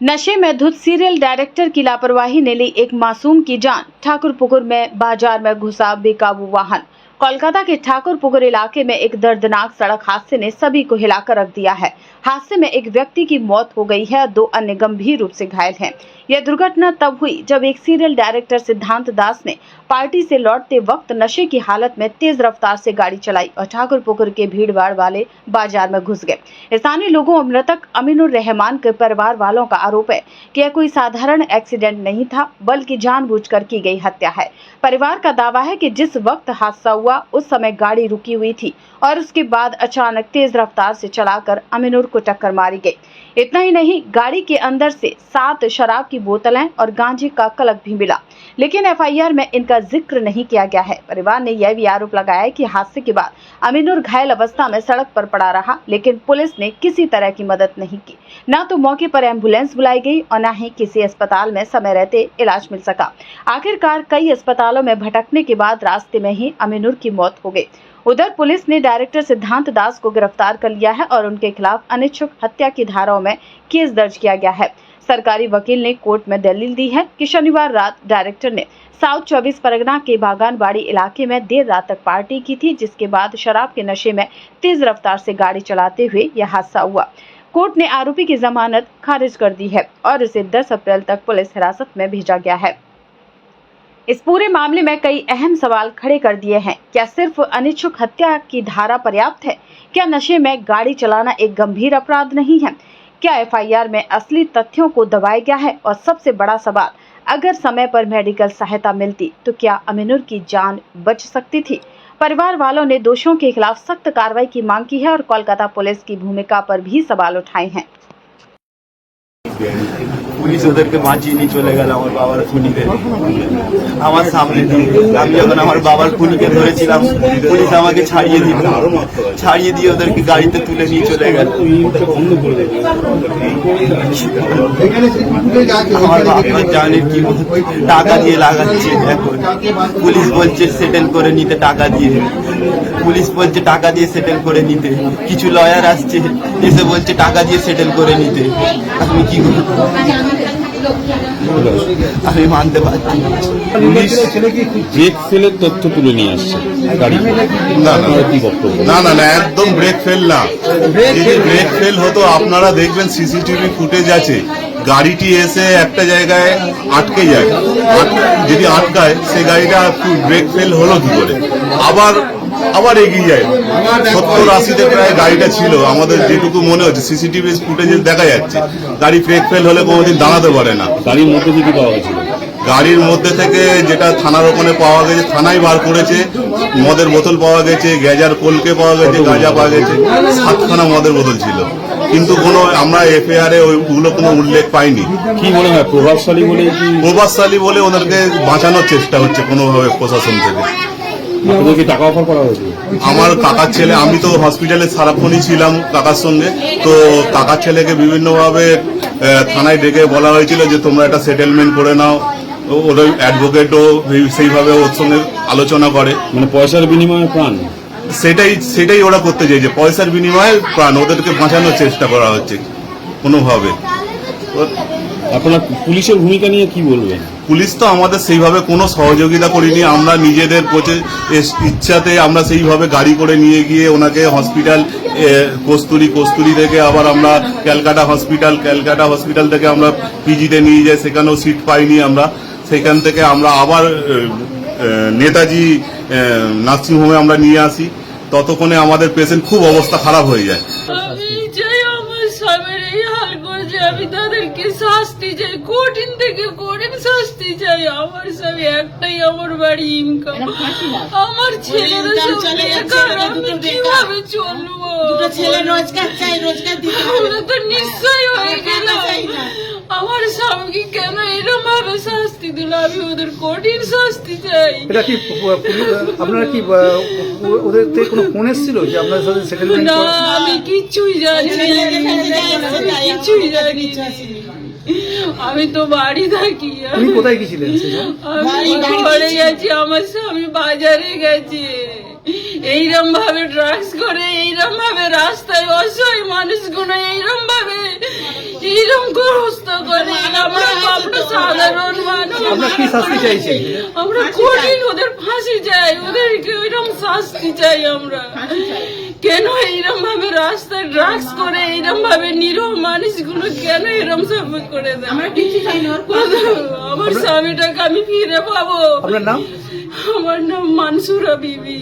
नशे में धुत सीरियल डायरेक्टर की लापरवाही ने ली एक मासूम की जान। ठाकुरपुकुर में बाजार में घुसा बेकाबू वाहन। कोलकाता के ठाकुरपुकुर इलाके में एक दर्दनाक सड़क हादसे ने सभी को हिलाकर रख दिया है। हादसे में एक व्यक्ति की मौत हो गई है और 2 अन्य गंभीर रूप से घायल हैं। यह दुर्घटना तब हुई जब एक सीरियल डायरेक्टर सिद्धांत दास ने पार्टी से लौटते वक्त नशे की हालत में तेज रफ्तार से गाड़ी चलाई और ठाकुरपुकुर के भीड़-भाड़ वाले बाजार में घुस गए। स्थानीय लोगों और मृतक अमीनुर रहमान के परिवार वालों का आरोप है कि यह कोई साधारण एक्सीडेंट नहीं था, बल्कि जानबूझकर की गई हत्या है। परिवार का दावा है कि जिस वक्त हादसा हुआ उस समय गाड़ी रुकी हुई थी और उसके बाद अचानक तेज रफ्तार से चलाकर अमीनुर को टक्कर मारी गई। इतना ही नहीं, गाड़ी के अंदर से 7 शराब की बोतलें और गांजे का कलक भी मिला, लेकिन एफआईआर में इनका जिक्र नहीं किया गया है। परिवार ने यह भी आरोप लगाया है कि हादसे के बाद अमीनुर घायल अवस्था में सड़क पर पड़ा रहा, लेकिन पुलिस ने किसी तरह की मदद नहीं की। न तो मौके पर एम्बुलेंस बुलाई गई और न ही किसी अस्पताल में समय रहते इलाज मिल सका। आखिरकार कई अस्पतालों में भटकने के बाद रास्ते में ही अमीनुर की मौत हो गई। उधर पुलिस ने डायरेक्टर सिद्धांत दास को गिरफ्तार कर लिया है और उनके खिलाफ अनिच्छुक हत्या की धाराओं में केस दर्ज किया गया है। सरकारी वकील ने कोर्ट में दलील दी है कि शनिवार रात डायरेक्टर ने साउथ 24 परगना के बागानबाड़ी इलाके में देर रात तक पार्टी की थी, जिसके बाद शराब के नशे में तेज रफ्तार से गाड़ी चलाते हुए यह हादसा हुआ। कोर्ट ने आरोपी की जमानत खारिज कर दी है और इसे 10 अप्रैल तक पुलिस हिरासत में भेजा गया है। इस पूरे मामले में कई अहम सवाल खड़े कर दिए हैं। क्या सिर्फ अनिच्छुक हत्या की धारा पर्याप्त है? क्या नशे में गाड़ी चलाना एक गंभीर अपराध नहीं है? क्या एफआईआर में असली तथ्यों को दबाया गया है? और सबसे बड़ा सवाल, अगर समय पर मेडिकल सहायता मिलती तो क्या अमीनुर की जान बच सकती थी? परिवार वालों ने दोषियों के खिलाफ सख्त कार्रवाई की मांग की है और कोलकाता पुलिस की भूमिका पर भी सवाल उठाए हैं। পুলিশ ওদেরকে বাঁচিয়ে নিয়ে চলে গেল আমার বাবার খুনিদের আমার সামনে দিয়ে। আমি যখন আমার বাবার খুনিকে ধরেছিলাম পুলিশ আমাকে ছাড়িয়ে দিয়ে ওদেরকে গাড়িতে তুলে নিয়ে চলে গেল। আমার বাবা জানে কি টাকা দিয়ে লাগাচ্ছে। এখন পুলিশ বলছে সেটেল করে নিতে, টাকা দিয়ে পুলিশ বলছে টাকা দিয়ে সেটেল করে নিতে। কিছু লয়ার আসছে এসে বলছে টাকা দিয়ে সেটেল করে নিতে। আমি কি করব? আমি মানতে পারছি পুলিশ ব্রেক ফেলের তথ্য তুলে নিয়ে আসছে গাড়ি। না না না, একদম ব্রেক ফেল না। যদি ব্রেক ফেল হতো আপনারা দেখবেন সিসিটিভি ফুটেজ আছে, গাড়িটি এসে একটা জায়গায় আটকে যায়, যদি আটকায় সে গাড়িটা ব্রেক ফেল হলো কি করে, আবার এগিয়ে যায়। 70-80তে প্রায় গাড়িটা ছিল, আমাদের যেটুকু মনে হচ্ছে সিসিটিভি ফুটেজে দেখা যাচ্ছে। গাড়ি ব্রেক ফেল হলে কোনোদিন দাঁড়াতে পারে না। গাড়ির মধ্যে থেকে পাওয়া গেছিল, গাড়ির মধ্যে থেকে যেটা থানার ওখানে পাওয়া গেছে, থানায় বার করেছে, মদের বোতল পাওয়া গেছে, গ্যাজার কলকে পাওয়া গেছে, গাঁজা পাওয়া গেছে, 7খানা মদের বোতল ছিল, কিন্তু কোনো আমরা এফআইআর ওইগুলো কোনো উল্লেখ পাইনি। কি মনে হয় প্রভাবশালী বলে ওদেরকে বাঁচানোর চেষ্টা হচ্ছে কোনোভাবে প্রশাসন থেকে। টাকা অফার করা হয়েছে? আমার কাকার ছেলে, আমি তো হসপিটালে সারাক্ষণই ছিলাম কাকার সঙ্গে, তো কাকার ছেলেকে বিভিন্নভাবে থানায় ডেকে বলা হয়েছিল যে তোমরা একটা সেটেলমেন্ট করে নাও। ওর অ্যাডভোকেটও সেইভাবে ওর সঙ্গে আলোচনা করে, মানে পয়সার বিনিময়ে প্রাণ। সেটাই ওরা করতে চাইছে, পয়সার বিনিময়ে প্রাণ। ওদেরকে বাঁচানোর চেষ্টা করা হচ্ছে কোনোভাবে। আপনার পুলিশের ভূমিকা নিয়ে কি বলবেন? পুলিশ তো আমাদের সেইভাবে কোনো সহযোগিতা করিনি। আমরা নিজেদের ইচ্ছাতে আমরা সেইভাবে গাড়ি করে নিয়ে গিয়ে ওনাকে হসপিটাল কস্তুরি থেকে আবার আমরা ক্যালকাটা হসপিটাল থেকে আমরা পিজিতে নিয়ে যাই, সেখানেও সিট পাইনি আমরা। সেখান থেকে আমরা আবার নেতাজি নার্সিংহোমে আমরা নিয়ে আসি। ততক্ষণে আমাদের পেশেন্ট খুব অবস্থা খারাপ হয়ে যায়। আমি তাদেরকে শাস্তি চাই, কঠিন থেকে কঠিন শাস্তি চাই। আমার স্বামী একটাই, আমার বাড়ি ইনকাম, আমার ছেলেরা কিভাবে চলবো? আমরা তো নিশ্চয় হয়ে গেল। আমার স্বামীকে কেন এরকম ভাবে শাস্তি দিল? আমি ওদের কঠিন শাস্তি চাই। আপনারা কি ওদের থেকে কোনো ফোন এসেছিল যে আপনাদের সাথে সেটেলমেন্ট? না, আমি কিছুই জানি, কিছুই জানি। আমি তো বাড়ি থাকি। আপনি কোথায় গেছিলেন? আমি ঘরে গেছি, আমার স্বামী বাজারে গেছে। এইরকম ভাবে ড্রাগস করে, এইরকম ভাবে রাস্তায় অসহায় মানুষগুলো এইরকম ভাবে এইরকম গ্রস্ত করে আপনার কি শাস্তি চাইছেন? আমরা কঠিন ওদের ফাঁসি চাই, ওদেরকে ওইরকম শাস্তি চাই আমরা। কেন এইরকম ভাবে রাস্তায় ড্রাগস করে এইরকম ভাবে নিরীহ মানুষগুলো কেন এরকম সব করে দেয়? আমার স্বামীটাকে আমি ফিরে পাবো। আপনার নাম? আমার নাম মানসুরা বিবি।